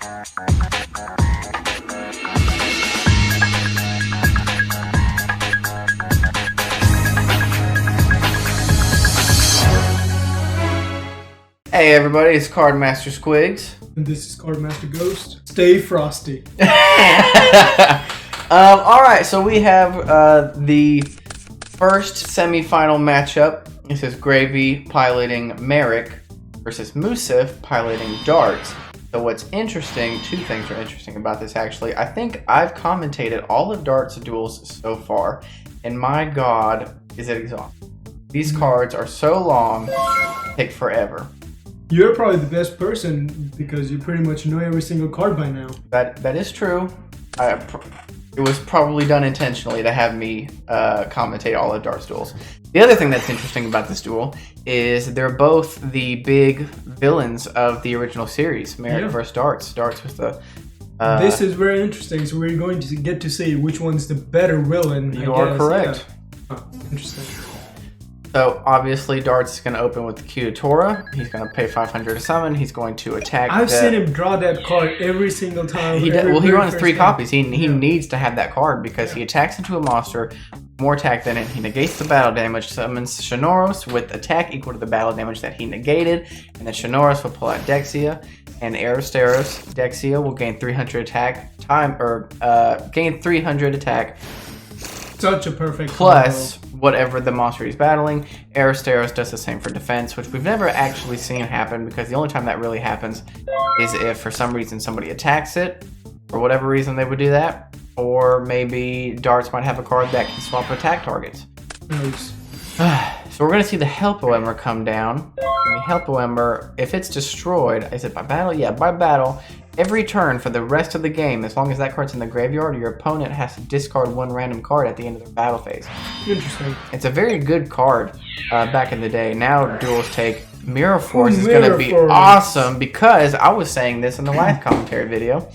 Hey everybody, it's Cardmaster Squigs. And this is Cardmaster Ghost. Stay frosty. Alright, so we have the first semi-final matchup. This is Gravy piloting Marik versus Mooseph piloting Dartz. So what's interesting, two things are interesting about this actually. I think I've commentated all of Dart's duels so far, and my god, is it exhausting. These cards are so long, take forever. You're probably the best person because you pretty much know every single card by now. That is true. It was probably done intentionally to have me commentate all of Dart's duels. The other thing that's interesting about this duel is they're both the big villains of the original series, Marik versus Dartz. Dartz was the... this is very interesting, so we're going to get to see which one's the better villain. You are correct. Yeah. Oh, interesting. So obviously Dartz is going to open with the Q to Tora. He's going to pay 500 to summon. He's going to attack. I've seen him draw that card every single time. He runs 3 copies. He needs to have that card because he attacks into a monster, more attack than it. He negates the battle damage, summons Shinoros with attack equal to the battle damage that he negated, and then Shinoros will pull out Dexia, and Aristeros Dexia will gain 300 attack gain 300 attack. Such a perfect plus combo. Whatever the monster he's battling. Aristeros does the same for defense, which we've never actually seen happen because the only time that really happens is if for some reason somebody attacks it, for whatever reason they would do that, or maybe Dartz might have a card that can swap attack targets. Nice. So we're going to see the Helpoember come down. And the Helpoember, if it's destroyed, is it by battle? Yeah, by battle. Every turn for the rest of the game, as long as that card's in the graveyard, your opponent has to discard one random card at the end of their battle phase. Interesting. It's a very good card back in the day. Now duels take Mirror Force is going to be awesome because I was saying this in the last commentary video,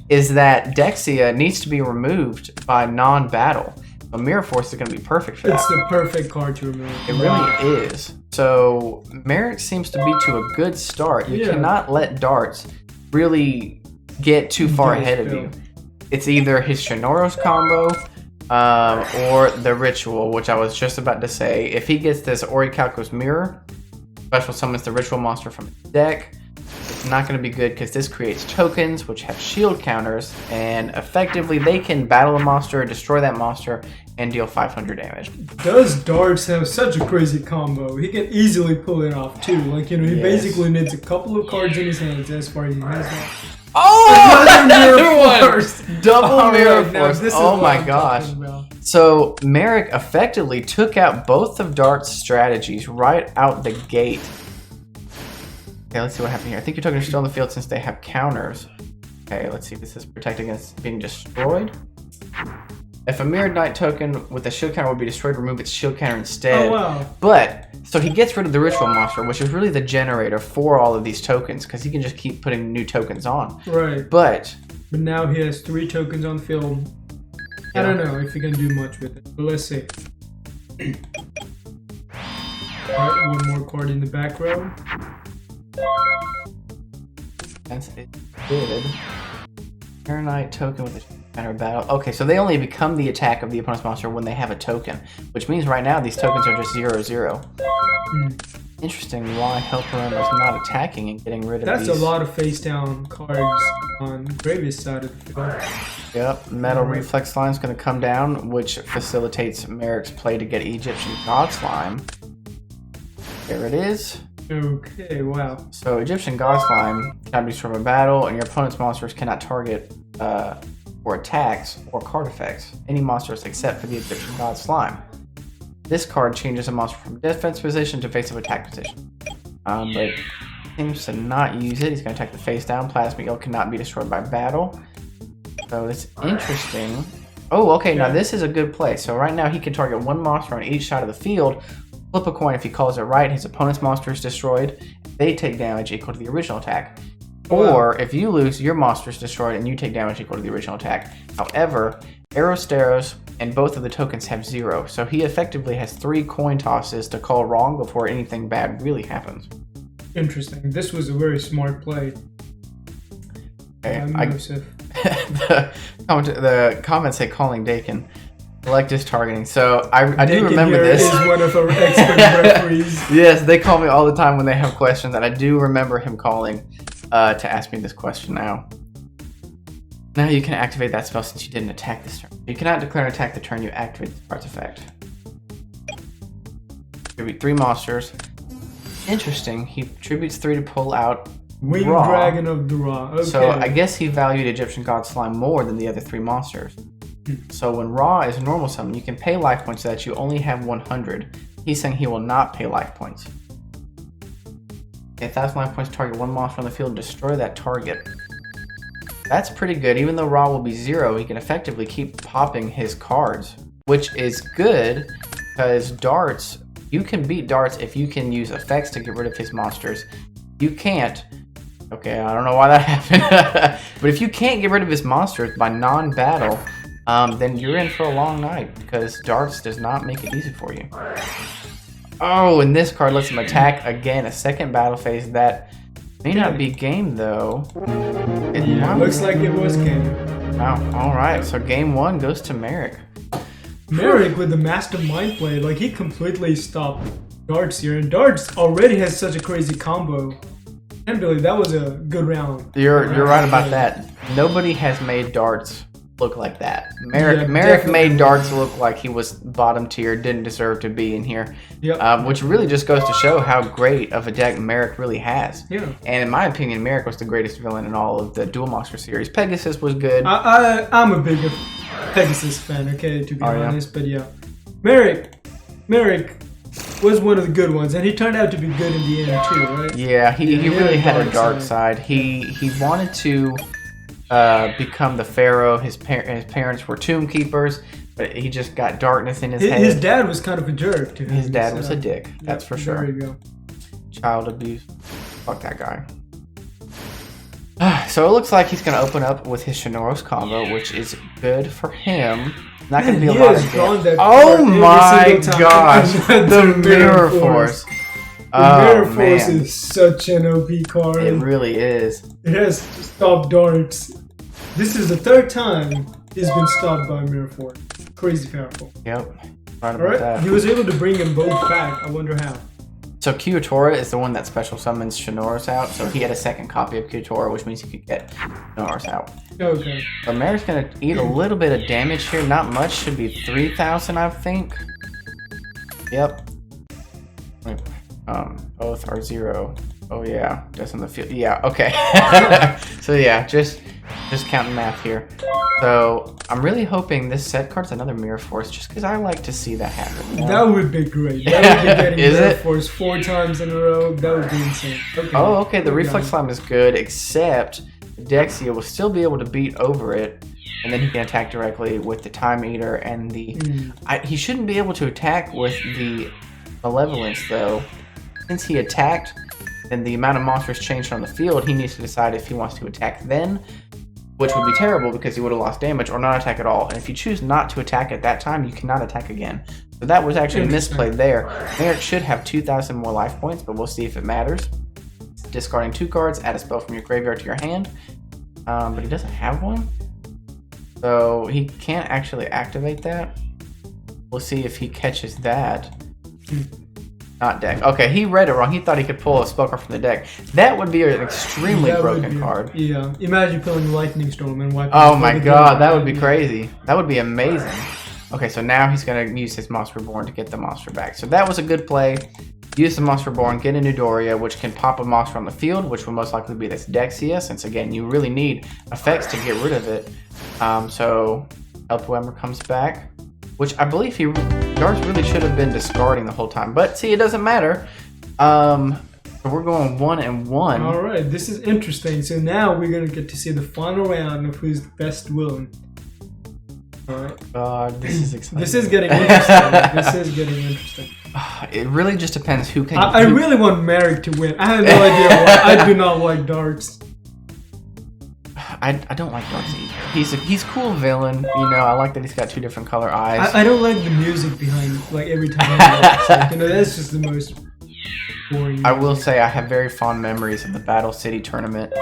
is that Dexia needs to be removed by non-battle. A Mirror Force is going to be perfect for that. It's the perfect card to remove. It really is. So Marik seems to be to a good start. You cannot let Dartz really get too far ahead of you. It's either his Shinoros combo or the Ritual, which I was just about to say. If he gets this Orichalcos Mirror, special summons the Ritual monster from his deck, it's not going to be good because this creates tokens which have shield counters, and effectively they can battle a monster, destroy that monster, and deal 500 damage. Does Dartz have such a crazy combo? He can easily pull it off too. Like, you know, he basically needs a couple of cards in his hands as far as he has that. Oh! Another Mirror Force! Double Mirror Force. This is oh what my I'm gosh. talking about. So Marik effectively took out both of Dart's strategies right out the gate. Okay, let's see what happened here. I think your tokens are still in the field since they have counters. Okay, let's see if this is protect against being destroyed. If a Mirrored Knight token with a shield counter would be destroyed, remove its shield counter instead. Oh, wow. But, so he gets rid of the Ritual monster, which is really the generator for all of these tokens, because he can just keep putting new tokens on. Right. But now he has 3 tokens on the field. I don't know if he can do much with it, but let's see. Alright, one more card in the back row. That's it. Good. Mirror Knight token with a counter battle. Okay, so they only become the attack of the opponent's monster when they have a token, which means right now these tokens are just 0/0. Interesting why Helpoember is not attacking and getting rid of these. That's a lot of face down cards on Gravy's side of the field. Yep, Metal Reflex Slime is going to come down, which facilitates Marik's play to get Egyptian God Slime. There it is. Okay, wow. So Egyptian God Slime cannot be destroyed by battle, and your opponent's monsters cannot target or attacks or card effects any monsters except for the Egyptian God Slime. This card changes a monster from defense position to face-up attack position. But seems to not use it. He's going to attack the face down. Plasma Eel cannot be destroyed by battle. So it's interesting. Oh, okay, now this is a good play. So right now he can target one monster on each side of the field. Flip a coin if he calls it right. His opponent's monster is destroyed. They take damage equal to the original attack. Or if you lose, your monster is destroyed and you take damage equal to the original attack. However, Aristeros and both of the tokens have 0, so he effectively has 3 coin tosses to call wrong before anything bad really happens. Interesting. This was a very smart play. Okay, Mooseph. the comments say calling Dakin. Selective targeting. So I do Dakin remember here this. is one of our expert referees. Yes, they call me all the time when they have questions, and I do remember him calling to ask me this question now. Now you can activate that spell since you didn't attack this turn. You cannot declare an attack the turn you activate this card's effect. Tribute 3 monsters. Interesting. He tributes 3 to pull out Winged Ra. Dragon of Dura. Okay. So I guess he valued Egyptian God Slime more than the other 3 monsters. So when Ra is a normal summon, you can pay life points so that you only have 100. He's saying he will not pay life points. 1,000 life points, target 1 monster on the field and destroy that target. That's pretty good. Even though Ra will be 0, he can effectively keep popping his cards, which is good because Dartz, you can beat Dartz if you can use effects to get rid of his monsters. You can't. Okay, I don't know why that happened. But if you can't get rid of his monsters by non-battle, then you're in for a long night because Dartz does not make it easy for you. Oh, and this card lets him attack again, a second battle phase. That may not be game though. Looks like it was game. Wow, alright, so game 1 goes to Marik. Marik with the Master Mind Play, like he completely stopped Dartz here, and Dartz already has such a crazy combo. And Billy, that was a good round. You're right about that. Nobody has made Dartz look like that. Marik definitely. made Dartz look like he was bottom tier, didn't deserve to be in here. Yep. Which really just goes to show how great of a deck Marik really has. Yeah. And in my opinion, Marik was the greatest villain in all of the Duel Monster series. Pegasus was good. I'm a bigger Pegasus fan, okay, to be honest, but yeah. Marik was one of the good ones, and he turned out to be good in the end too, right? Yeah, he really had a dark side. He wanted to become the pharaoh. His parents were tomb keepers, but he just got darkness in his head. His dad was kind of a jerk to him. His dad was a dick, that's for sure. There you go. Child abuse. Fuck that guy. So it looks like he's going to open up with his Shinoros combo, which is good for him. Not going to be a lot of damage. Oh my gosh, the Mirror Force. The Mirror Force is such an OP card. It really is. It has stopped Dartz. This is the 3rd time he's been stopped by Mirror Force. Crazy powerful. Yep. Right about that. He was able to bring them both back. I wonder how. So Kyutora is the one that special summons Shinoros out. So he had a second copy of Kyutora, which means he could get Shinoros out. Okay. So Marik's going to eat a little bit of damage here. Not much. Should be 3,000, I think. Yep. Wait. Both are 0. Oh yeah, just on the field. Yeah, okay. So yeah, just counting math here. So I'm really hoping this set card's another Mirror Force, just because I like to see that happen. You know? That would be great. That would be getting Is Mirror it? Force 4 times in a row. That would be insane. Okay. Oh, okay. The Reflex Slime is good, except Dexia will still be able to beat over it, and then he can attack directly with the Time Eater and the. He shouldn't be able to attack with the Malevolence though. Since he attacked, and the amount of monsters changed on the field, he needs to decide if he wants to attack then, which would be terrible because he would have lost damage, or not attack at all. And if you choose not to attack at that time, you cannot attack again. So that was actually misplayed there. Marik should have 2,000 more life points, but we'll see if it matters. Discarding 2 cards, add a spell from your graveyard to your hand. But he doesn't have one. So he can't actually activate that. We'll see if he catches that. Not deck. Okay, he read it wrong. He thought he could pull a spell card from the deck. That would be an extremely broken card. Yeah. Imagine pulling Lightning Storm and wiping. Oh my god, that would be crazy. That would be amazing. Okay, so now he's going to use his Monster Reborn to get the monster back. So that was a good play. Use the Monster Reborn, get a new Doria, which can pop a monster on the field, which will most likely be this Dexia, since again, you really need effects to get rid of it. So Elpoemer comes back, which I believe Dartz really should have been discarding the whole time. But see, it doesn't matter. So we're going 1-1. All right, this is interesting. So now we're going to get to see the final round of who's the best villain. All right. God, this is exciting. This is getting interesting. This is getting interesting. It really just depends who can. I really want Marik to win. I have no idea why. I do not like Dartz. I don't like Dartz either. He's a cool villain. You know, I like that he's got 2 different color eyes. I don't like the music behind, like, every time he walks. Like, you know, that's just the most boring. I will say I have very fond memories of the Battle City tournament,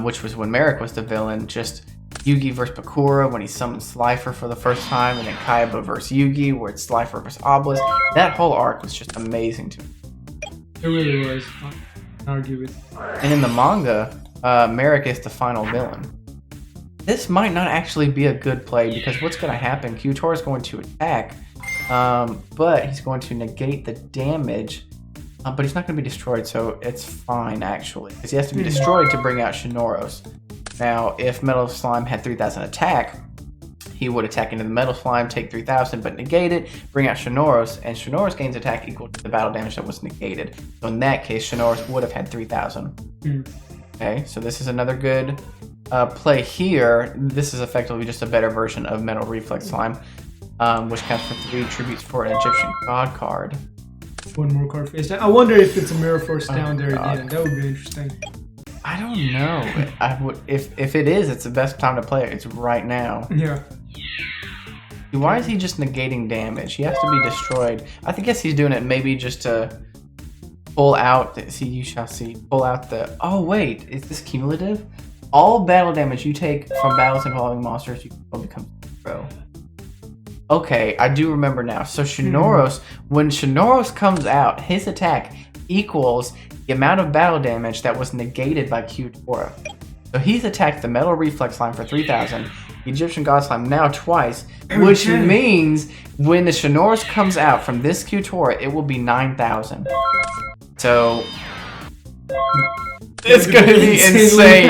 which was when Marik was the villain. Just Yugi versus Bakura when he summoned Slifer for the first time, and then Kaiba versus Yugi where it's Slifer versus Obelisk. That whole arc was just amazing to me. It really was. I argue with you. And in the manga, Marik is the final villain. This might not actually be a good play because what's going to happen? Kyutora is going to attack, but he's going to negate the damage, but he's not going to be destroyed, so it's fine actually. Because he has to be destroyed to bring out Shinoros. Now, if Metal Slime had 3,000 attack, he would attack into the Metal Slime, take 3,000, but negate it, bring out Shinoros, and Shinoros gains attack equal to the battle damage that was negated. So in that case, Shinoros would have had 3,000. Okay, so this is another good play here. This is effectively just a better version of Metal Reflex Slime, which counts for 3 tributes for an Egyptian God card. One more card face down. I wonder if it's a Mirror Force down there again. That would be interesting. I don't know. I would if it is, it's the best time to play it. It's right now. Yeah. Why is he just negating damage? He has to be destroyed. I guess he's doing it maybe just to pull out. See, you shall see. Pull out the. Oh wait, is this cumulative? All battle damage you take from battles involving monsters, you will become 0. Okay, I do remember now. So Shinoros, when Shinoros comes out, his attack equals the amount of battle damage that was negated by Kyutora. So he's attacked the Metal Reflex Slime for 3,000, the Egyptian God Slime now twice, which means when the Shinoros comes out from this Kyutora, it will be 9,000. So it's going to be insane.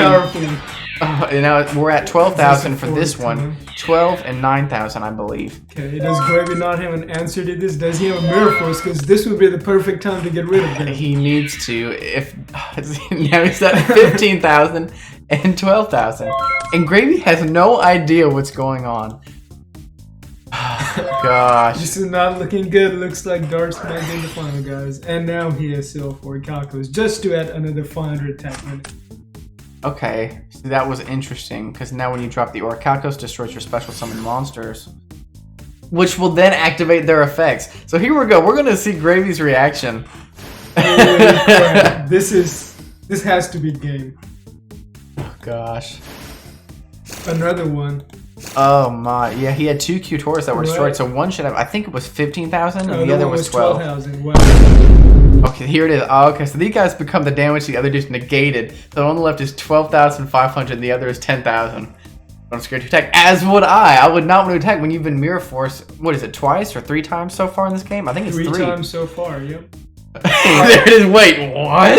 You know, we're at 12,000 for this one. 12 and 9,000, I believe. Okay, does Gravy not have an answer to this? Does he have a Mirror Force? Because this would be the perfect time to get rid of him. He needs to. If now he's at 15,000 and 12,000, and Gravy has no idea what's going on. Gosh, this is not looking good. Looks like Dartz might be in the final, guys. And now he has still 4 calculus just to add another 500 attack minute. Okay, so that was interesting, because now when you drop the Orichalcos, destroys your special summon monsters, which will then activate their effects. So here we go, we're going to see Gravy's reaction. This has to be game. Oh gosh. Another one. Oh my, yeah, he had 2 Kyutoras that were destroyed, so one should have, I think it was 15,000, and the other was 12,000. Wow. Okay, here it is. Oh, okay, so these guys become the damage the other dude's negated. So the one on the left is 12,500, and the other is 10,000. I'm scared to attack, as would I. I would not want to attack when you've been Mirror Force, what is it, twice or 3 times so far in this game? I think it's 3. 3 times so far, yep. There it is. Wait, what?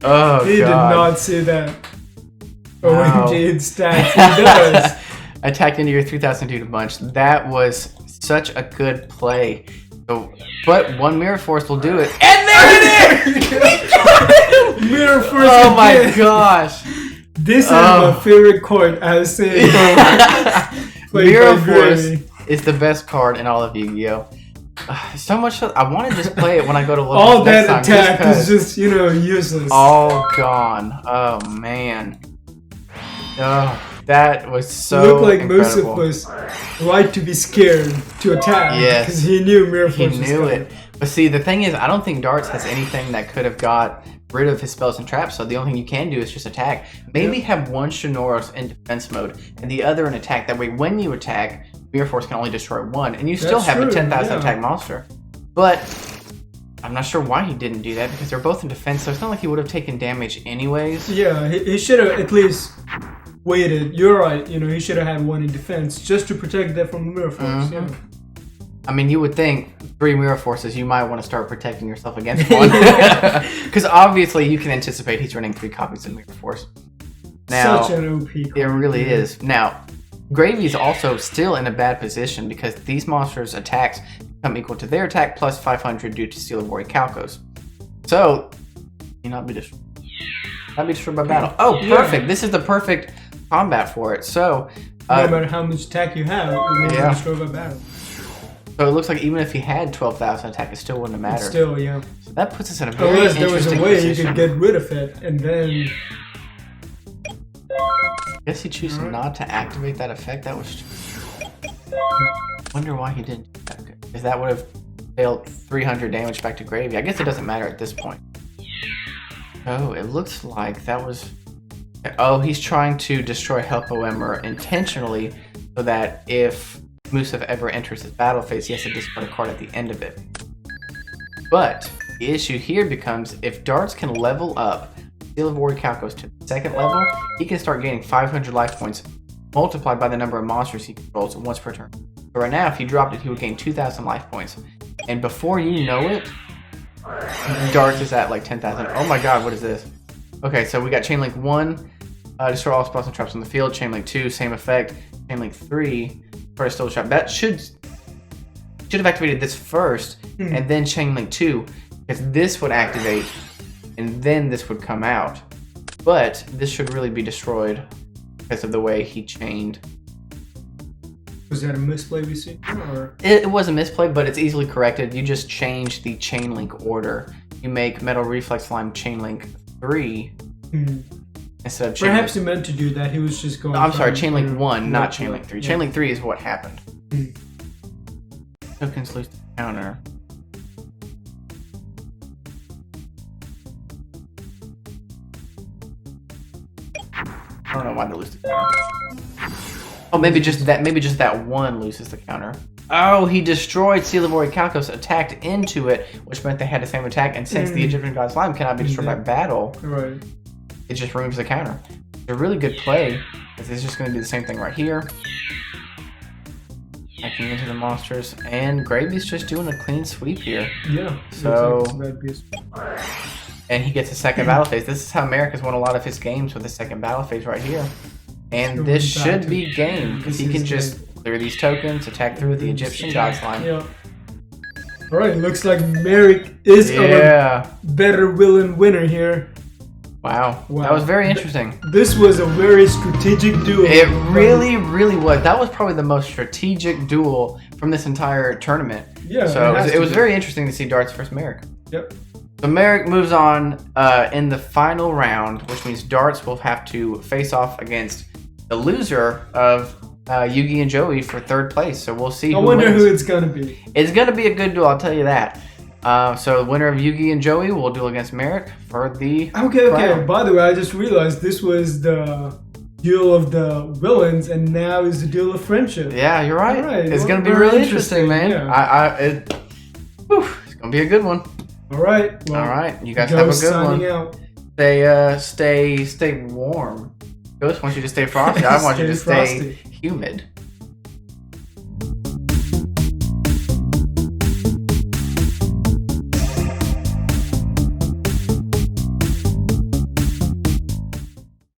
Oh, he God. Did not see that. Wow. OMG in stats, he does. Attacked into your 3,000 dude bunch. That was such a good play. So, but one Mirror Force will do it. And there it is! Mirror Force Oh my again. gosh. This is my favorite card I was saying. Mirror Force is the best card in all of Yu-Gi-Oh! So much so, I want to just play it when I go to look. All that attack is just, useless. All gone. Oh man. Oh, that was so It looked like incredible. Mooseph was right to be scared to attack. Yes. Because he knew Mirror Force He was knew coming. it. But see, the thing is, I don't think Dartz has anything that could have got rid of his spells and traps, so the only thing you can do is just attack. Maybe have one Shinoros in defense mode and the other in attack. That way, when you attack, Mirror Force can only destroy one, and you still have a 10,000 attack monster. But I'm not sure why he didn't do that, because they're both in defense, so it's not like he would have taken damage anyways. Yeah, he should have at least waited. You're right, he should have had one in defense just to protect that from Mirror Force. Yeah. I mean, you would think 3 Mirror Forces, you might want to start protecting yourself against one. Because obviously you can anticipate he's running 3 copies of Mirror Force. Now, such an OP card. It really is. Now, Gravy's also still in a bad position because these monsters' attacks become equal to their attack plus 500 due to Seal of Orichalcos. So, you not be destroyed. Not be destroyed by battle. Oh, perfect. This is the perfect combat for it. So, no matter how much attack you have, it will be destroyed by battle. So it looks like even if he had 12,000 attack, it still wouldn't have mattered. Still, yeah. So that puts us in a very Unless there was a way position. you could get rid of it, and then... I guess he chose not to activate that effect. That was... Wonder why he didn't do that. Because that would have dealt 300 damage back to Gravy. I guess it doesn't matter at this point. Oh, it looks like that was... Oh, he's trying to destroy Helpoemer intentionally so that if Mooseph ever enters his battle phase, he has to discard a card at the end of it. But the issue here becomes if Dartz can level up Seal of Orichalcos to the 2nd level, he can start gaining 500 life points multiplied by the number of monsters he controls once per turn. So right now, if he dropped it, he would gain 2,000 life points. And before you know it, Dartz is at like 10,000. Oh my god, what is this? Okay, so we got Chainlink 1, destroy all spells and traps on the field. Chainlink 2, same effect. Chainlink 3, destroy a still trap. That should have activated this first, and then Chainlink 2, because this would activate, and then this would come out. But this should really be destroyed because of the way he chained. Was that a misplay we see? Or? It was a misplay, but it's easily corrected. You just change the Chainlink order. You make Metal Reflex Slime Chainlink 3 instead of Chainlink. Perhaps he meant to do that. He was just going. No, I'm sorry, Chainlink 1, not Chainlink 3. Yeah. Chainlink 3 is what happened. Tokens lose the counter. I don't know why they lose the counter. Oh, maybe just that one loses the counter. Oh, he destroyed Seal of Orichalcos, attacked into it, which meant they had the same attack, and since the Egyptian God Slime cannot be destroyed by battle, it just removes the counter. It's a really good play, because it's just going to do the same thing right here. Hacking into the monsters, and Gravy's just doing a clean sweep here. Yeah. So, and he gets a 2nd battle phase. This is how Marik has won a lot of his games with the 2nd battle phase right here. And this should be game, because he can just clear these tokens, attack through with the Egyptian God Slime. Yeah. Alright, looks like Marik is our better villain winner here. Wow. That was very interesting. This was a very strategic duel. It really, really was. That was probably the most strategic duel from this entire tournament. Yeah. So it was very interesting to see Dartz versus Marik. Yep. So Marik moves on in the final round, which means Dartz will have to face off against the loser of Yugi and Joey for 3rd place. So we'll see. I wonder who it's gonna be. It's gonna be a good duel, I'll tell you that. So the winner of Yugi and Joey will duel against Marik for the crown. By the way, I just realized this was the duel of the villains, and now is the duel of friendship. Yeah, you're right. It's gonna be really interesting, man. Yeah. It's gonna be a good one. All right. Well, all right. You guys have a good one. Out. Stay warm. Ghost wants you to stay frosty. I want you to stay humid.